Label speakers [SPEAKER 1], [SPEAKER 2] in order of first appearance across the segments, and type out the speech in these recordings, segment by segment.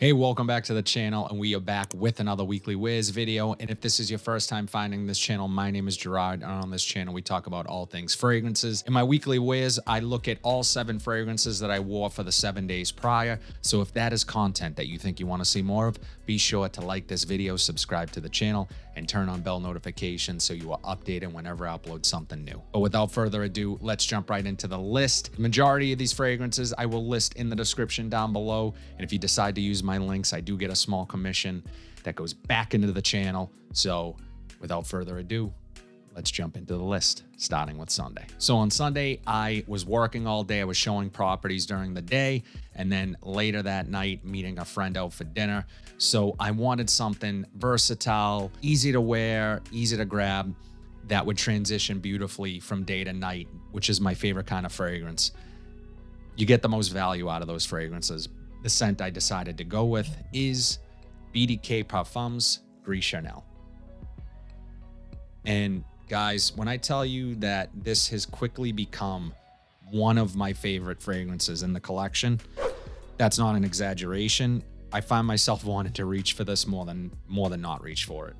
[SPEAKER 1] Hey, welcome back to the channel, and we are back with another weekly whiz video. And if this is your first time finding this channel, my name is Gerard, and on this channel we talk about all things fragrances. In my weekly whiz, I look at all 7 fragrances that I wore for the 7 days prior. So if that is content that you think you want to see more of, be sure to like this video, subscribe to the channel, and turn on bell notifications so you are updated whenever I upload something new. But without further ado, let's jump right into the list. The majority of these fragrances I will list in the description down below, and if you decide to use my links, I do get a small commission that goes back into the channel. So without further ado, let's jump into the list, starting with Sunday. So on Sunday, I was working all day. I was showing properties during the day, and then later that night, meeting a friend out for dinner. So I wanted something versatile, easy to wear, easy to grab, that would transition beautifully from day to night, which is my favorite kind of fragrance. You get the most value out of those fragrances. The scent I decided to go with is BDK Parfums Gris Chanel. And guys, when I tell you that this has quickly become one of my favorite fragrances in the collection, that's not an exaggeration. I find myself wanting to reach for this more than not reach for it.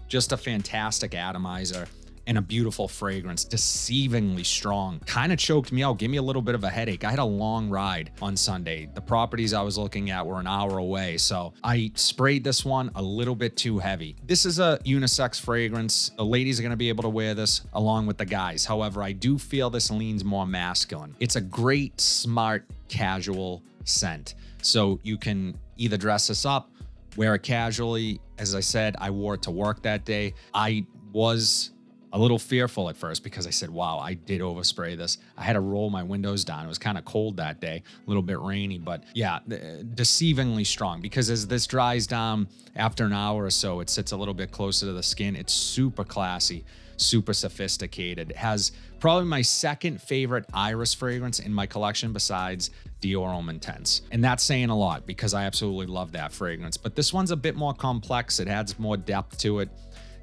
[SPEAKER 1] Just a fantastic atomizer and a beautiful fragrance, deceivingly strong. Kind of choked me out, gave me a little bit of a headache. I had a long ride on Sunday. The properties I was looking at were an hour away, so I sprayed this one a little bit too heavy. This is a unisex fragrance. The ladies are gonna be able to wear this along with the guys. However, I do feel this leans more masculine. It's a great, smart, casual scent. So you can either dress this up, wear it casually. As I said, I wore it to work that day. I was a little fearful at first because I said, wow, I did overspray this. I had to roll my windows down. It was kind of cold that day, a little bit rainy, but yeah, deceivingly strong, because as this dries down after an hour or so, it sits a little bit closer to the skin. It's super classy, super sophisticated. It has probably my second favorite iris fragrance in my collection besides Dior Homme Intense. And that's saying a lot because I absolutely love that fragrance. But this one's a bit more complex. It adds more depth to it.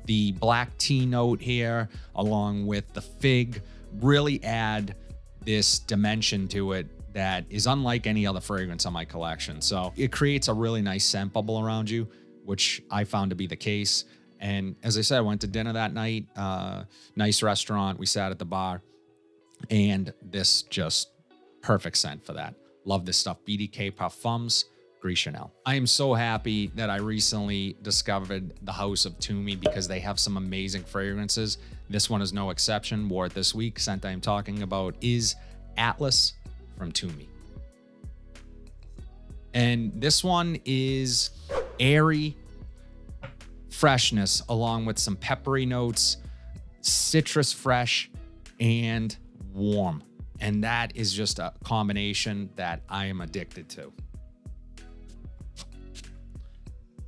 [SPEAKER 1] The black tea note here, along with the fig, really add this dimension to it that is unlike any other fragrance on my collection. So it creates a really nice scent bubble around you, which I found to be the case. And as I said, I went to dinner that night, nice restaurant. We sat at the bar, and this just perfect scent for that. Love this stuff. BDK Parfums Gris Chanel. I am so happy that I recently discovered the House of Toomey because they have some amazing fragrances. This one is no exception. Wore it this week. Scent I am talking about is Atlas from Toomey. And this one is airy freshness along with some peppery notes, citrus fresh, and warm. And that is just a combination that I am addicted to.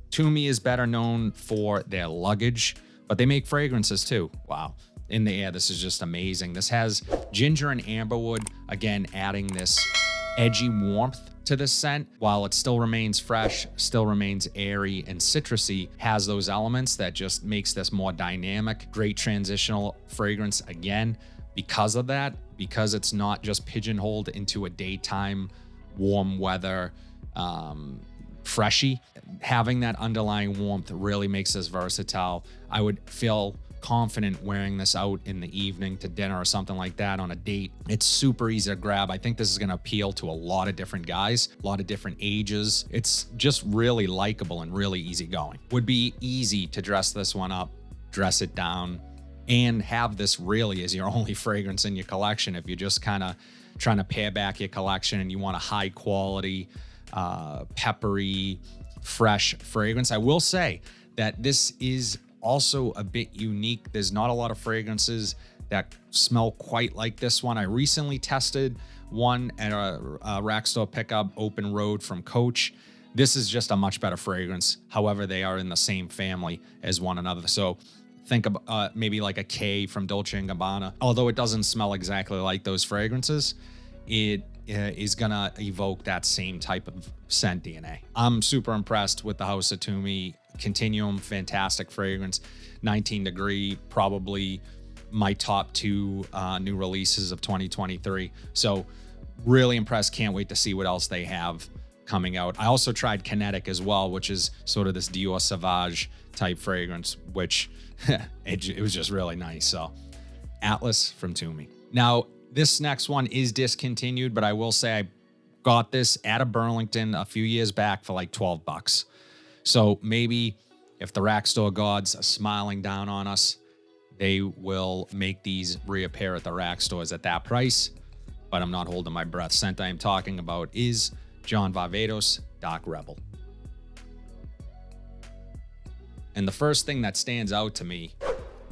[SPEAKER 1] Toomey is better known for their luggage, but they make fragrances too. Wow. In the air, this is just amazing. This has ginger and amberwood, again, adding this edgy warmth to this scent. While it still remains fresh, still remains airy and citrusy, has those elements that just makes this more dynamic. Great transitional fragrance again because of that, because it's not just pigeonholed into a daytime warm weather freshy. Having that underlying warmth really makes this versatile. I would feel confident wearing this out in the evening to dinner or something like that on a date. It's super easy to grab. I think this is going to appeal to a lot of different guys, a lot of different ages. It's just really likable and really easygoing. Would be easy to dress this one up, dress it down, and have this really as your only fragrance in your collection if you're just kind of trying to pare back your collection and you want a high quality, peppery, fresh fragrance. I will say that this is also a bit unique. There's not a lot of fragrances that smell quite like this one. I recently tested one at a rack store pickup, Open Road from Coach. This is just a much better fragrance. However, they are in the same family as one another. So think of maybe like a K from Dolce & Gabbana. Although it doesn't smell exactly like those fragrances, it is gonna evoke that same type of scent DNA. I'm super impressed with the House of Toomey Continuum. Fantastic fragrance. 19 Degree, probably my top 2 new releases of 2023. So really impressed. Can't wait to see what else they have coming out. I also tried Kinetic as well, which is sort of this Dior Sauvage type fragrance, which it was just really nice. So Atlas from Tumi. Now, this next one is discontinued, but I will say I got this at a Burlington a few years back for like 12 bucks. So maybe if the rack store gods are smiling down on us, they will make these reappear at the rack stores at that price, but I'm not holding my breath. Scent I am talking about is John Varvatos Dark Rebel. And the first thing that stands out to me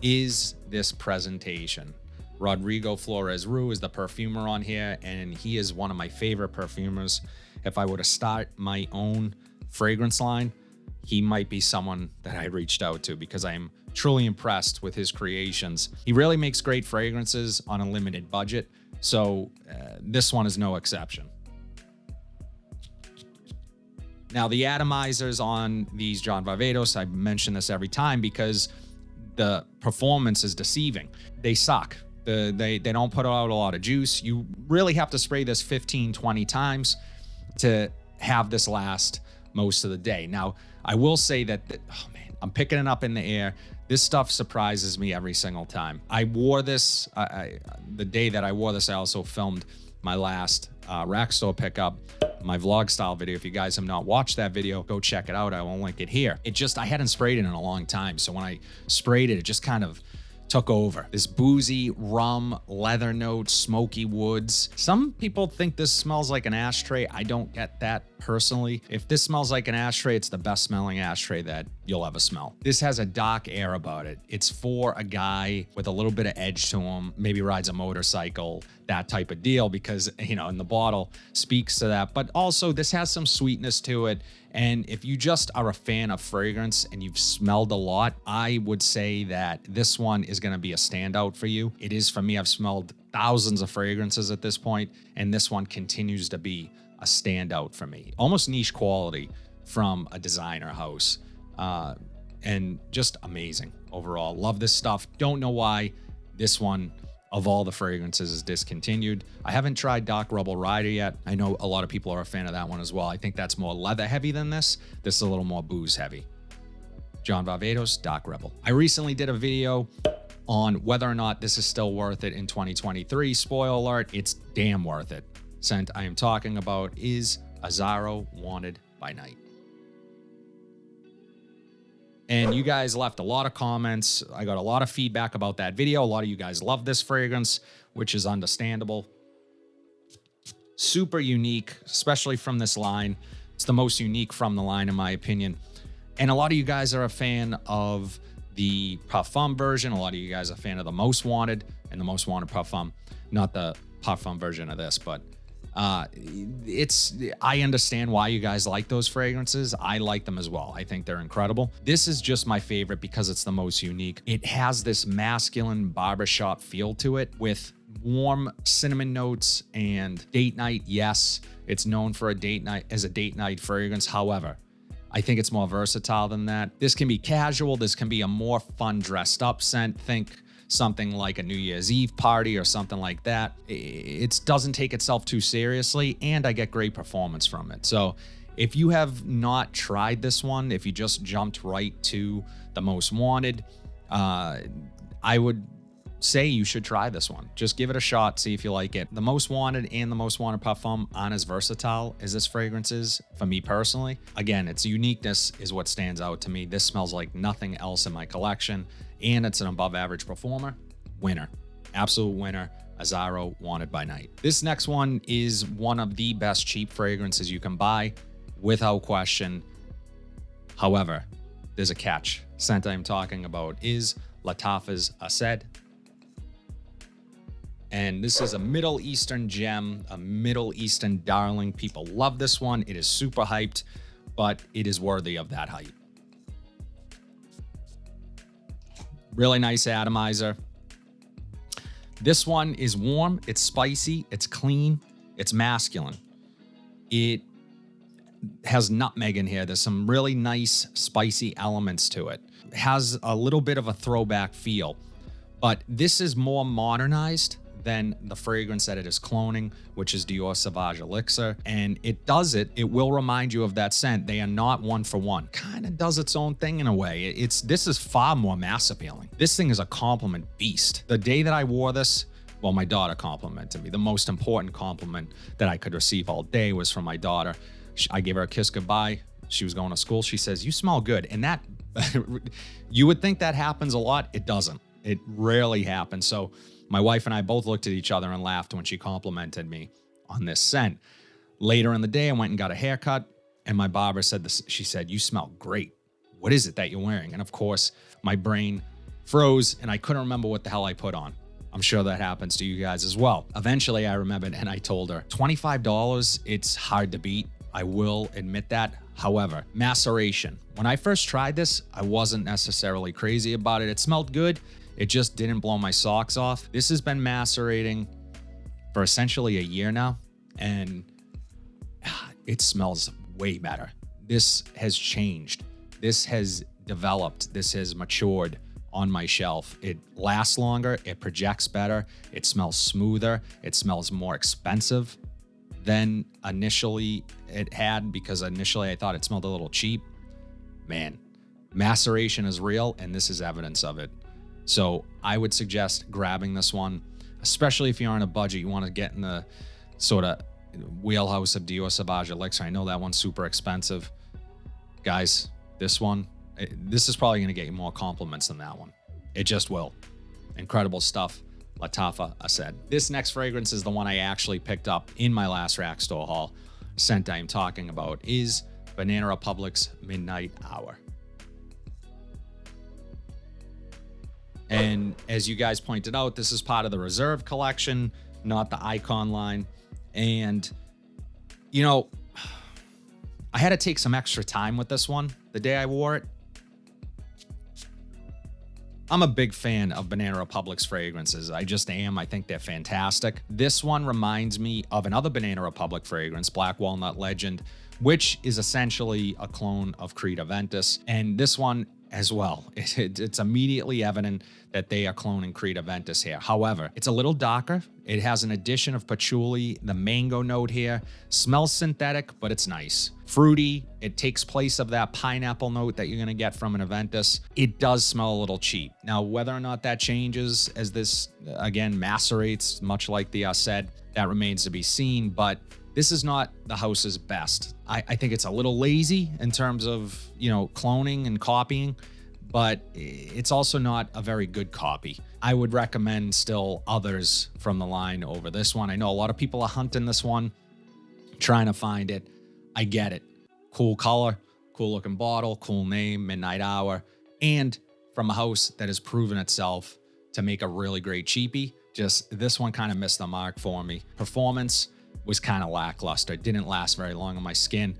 [SPEAKER 1] is this presentation. Rodrigo Flores Rue is the perfumer on here, and he is one of my favorite perfumers. If I were to start my own fragrance line, he might be someone that I reached out to because I am truly impressed with his creations. He really makes great fragrances on a limited budget, so this one is no exception. Now, the atomizers on these John Varvatos, I mention this every time because the performance is deceiving. They suck. They don't put out a lot of juice. You really have to spray this 15, 20 times to have this last most of the day. Now, I will say that, oh man, I'm picking it up in the air. This stuff surprises me every single time. I wore this, the day that I wore this, I also filmed my last rack store pickup, my vlog style video. If you guys have not watched that video, go check it out. I will link it here. I hadn't sprayed it in a long time. So when I sprayed it, it just kind of took over. This boozy, rum, leather notes, smoky woods. Some people think this smells like an ashtray. I don't get that personally. If this smells like an ashtray, it's the best smelling ashtray that you'll ever smell. This has a dark air about it. It's for a guy with a little bit of edge to him, maybe rides a motorcycle, that type of deal, because, you know, in the bottle speaks to that. But also this has some sweetness to it. And if you just are a fan of fragrance and you've smelled a lot, I would say that this one is going to be a standout for you. It is for me. I've smelled thousands of fragrances at this point, and this one continues to be a standout for me. Almost niche quality from a designer house. And just amazing overall. Love this stuff. Don't know why this one of all the fragrances is discontinued. I haven't tried Dark Rebel Rider yet. I know a lot of people are a fan of that one as well. I think that's more leather heavy than this. This is a little more booze heavy. John Varvatos Dark Rebel. I recently did a video on whether or not this is still worth it in 2023. Spoiler alert, it's damn worth it. Scent I am talking about is Azzaro Wanted by Night. And you guys left a lot of comments. I got a lot of feedback about that video. A lot of you guys love this fragrance, which is understandable. Super unique, especially from this line. It's the most unique from the line, in my opinion. And a lot of you guys are a fan of the Parfum version. A lot of you guys are a fan of the Most Wanted and the Most Wanted Parfum. Not the Parfum version of this, but I understand why you guys like those fragrances. I like them as well. I think they're incredible. This is just my favorite because it's the most unique. It has this masculine barbershop feel to it with warm cinnamon notes and date night. Yes, it's known for a date night as a date night fragrance. However, I think it's more versatile than that. This can be casual. This can be a more fun dressed up scent. Think something like a New Year's Eve party or something like that. It doesn't take itself too seriously, and I get great performance from it. So if you have not tried this one, if you just jumped right to the Most Wanted, I would say you should try this one. Just give it a shot, see if you like it. The Most Wanted and the Most Wanted Parfum aren't as versatile as this fragrance is for me personally. Again, its uniqueness is what stands out to me. This smells like nothing else in my collection, and it's an above average performer. Winner, absolute winner. Azzaro Wanted by Night. This next one is one of the best cheap fragrances you can buy without question. However, there's a catch. Scent I'm talking about is Lattafa's Asad. And this is a Middle Eastern gem, a Middle Eastern darling. People love this one. It is super hyped, but it is worthy of that hype. Really nice atomizer. This one is warm, it's spicy, it's clean, it's masculine. It has nutmeg in here. There's some really nice spicy elements to it. It has a little bit of a throwback feel, but this is more modernized than the fragrance that it is cloning, which is Dior Sauvage Elixir. And it will remind you of that scent. They are not one for one. Kind of does its own thing in a way. This is far more mass appealing. This thing is a compliment beast. The day that I wore this, well, my daughter complimented me. The most important compliment that I could receive all day was from my daughter. I gave her a kiss goodbye. She was going to school. She says, "You smell good." And that, you would think that happens a lot. It doesn't. It rarely happens. So my wife and I both looked at each other and laughed when she complimented me on this scent. Later in the day, I went and got a haircut, and my barber said this. She said, "You smell great. What is it that you're wearing?" And of course, my brain froze and I couldn't remember what the hell I put on. I'm sure that happens to you guys as well. Eventually, I remembered and I told her, $25, it's hard to beat. I will admit that. However, maceration. When I first tried this, I wasn't necessarily crazy about it. It smelled good. It just didn't blow my socks off. This has been macerating for essentially a year now, and it smells way better. This has changed. This has developed. This has matured on my shelf. It lasts longer. It projects better. It smells smoother. It smells more expensive than initially it had, because initially I thought it smelled a little cheap. Man, maceration is real, and this is evidence of it. So I would suggest grabbing this one, especially if you're on a budget. You want to get in the sort of wheelhouse of Dior Sauvage Elixir. I know that one's super expensive. Guys, this is probably going to get you more compliments than that one. It just will. Incredible stuff. Lattafa, Asad. This next fragrance is the one I actually picked up in my last rack store haul. Scent I am talking about is Banana Republic's Midnight Hour. And as you guys pointed out, this is part of the Reserve collection, not the Icon line. And, you know, I had to take some extra time with this one the day I wore it. I'm a big fan of Banana Republic's fragrances. I just am. I think they're fantastic. This one reminds me of another Banana Republic fragrance, Black Walnut Legend, which is essentially a clone of Creed Aventus. And this one as well, it's immediately evident that they are cloning Creed Aventus here. However, it's a little darker. It has an addition of patchouli. The mango note here smells synthetic, but it's nice. Fruity. It takes place of that pineapple note that you're going to get from an Aventus. It does smell a little cheap. Now, whether or not that changes as this, again, macerates, much like the Asad, that remains to be seen, but this is not the house's best. I think it's a little lazy in terms of, cloning and copying, but it's also not a very good copy. I would recommend still others from the line over this one. I know a lot of people are hunting this one, trying to find it. I get it. Cool color, cool looking bottle, cool name, Midnight Hour, and from a house that has proven itself to make a really great cheapie. Just this one kind of missed the mark for me. Performance was kind of lackluster. It didn't last very long on my skin.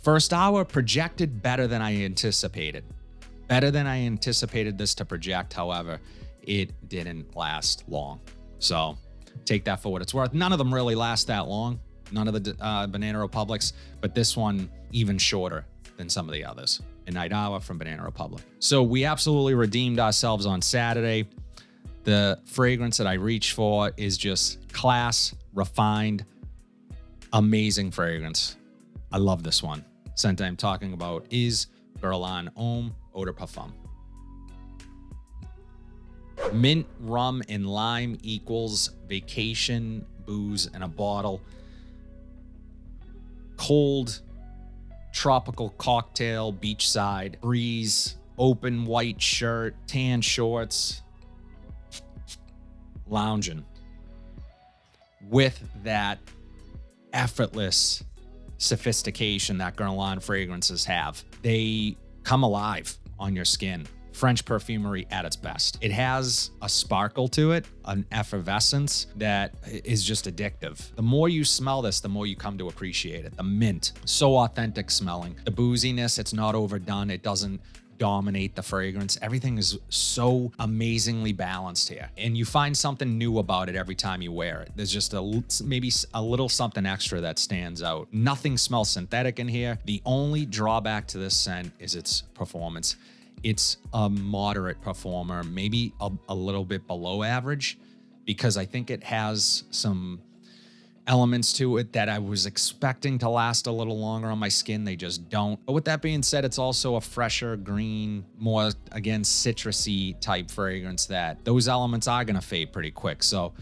[SPEAKER 1] First hour projected better than I anticipated. Better than I anticipated this to project. However, it didn't last long. So take that for what it's worth. None of them really last that long. None of the Banana Republics, but this one even shorter than some of the others. Midnight Hour from Banana Republic. So we absolutely redeemed ourselves on Saturday. The fragrance that I reached for is just class, refined, amazing fragrance. I love this one. Scent I'm talking about is Guerlain Homme Eau de Parfum. Mint, rum, and lime equals vacation, booze, in a bottle. Cold, tropical cocktail, beachside, breeze, open white shirt, tan shorts, lounging with that effortless sophistication that Guerlain fragrances have. They come alive on your skin. French perfumery at its best. It has a sparkle to it, an effervescence that is just addictive. The more you smell this, the more you come to appreciate it. The mint, so authentic smelling. The booziness, it's not overdone. It doesn't dominate the fragrance. Everything is so amazingly balanced here. And you find something new about it every time you wear it. There's just maybe a little something extra that stands out. Nothing smells synthetic in here. The only drawback to this scent is its performance. It's a moderate performer, maybe a little bit below average. because I think it has some elements to it that I was expecting to last a little longer on my skin. They just don't. But with that being said, it's also a fresher, green, more, again, citrusy type fragrance that those elements are going to fade pretty quick. So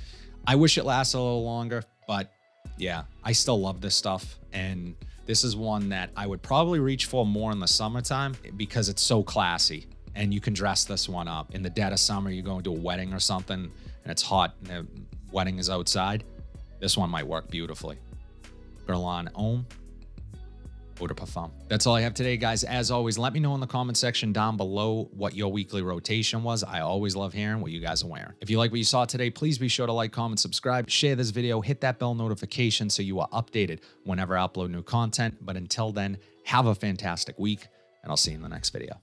[SPEAKER 1] I wish it lasted a little longer, but yeah, I still love this stuff. And this is one that I would probably reach for more in the summertime because it's so classy. And you can dress this one up. In the dead of summer, you're going to a wedding or something and it's hot and the wedding is outside. This one might work beautifully. Guerlain Homme Eau de Parfum. That's all I have today, guys. As always, let me know in the comment section down below what your weekly rotation was. I always love hearing what you guys are wearing. If you like what you saw today, please be sure to like, comment, subscribe, share this video, hit that bell notification so you are updated whenever I upload new content. But until then, have a fantastic week, and I'll see you in the next video.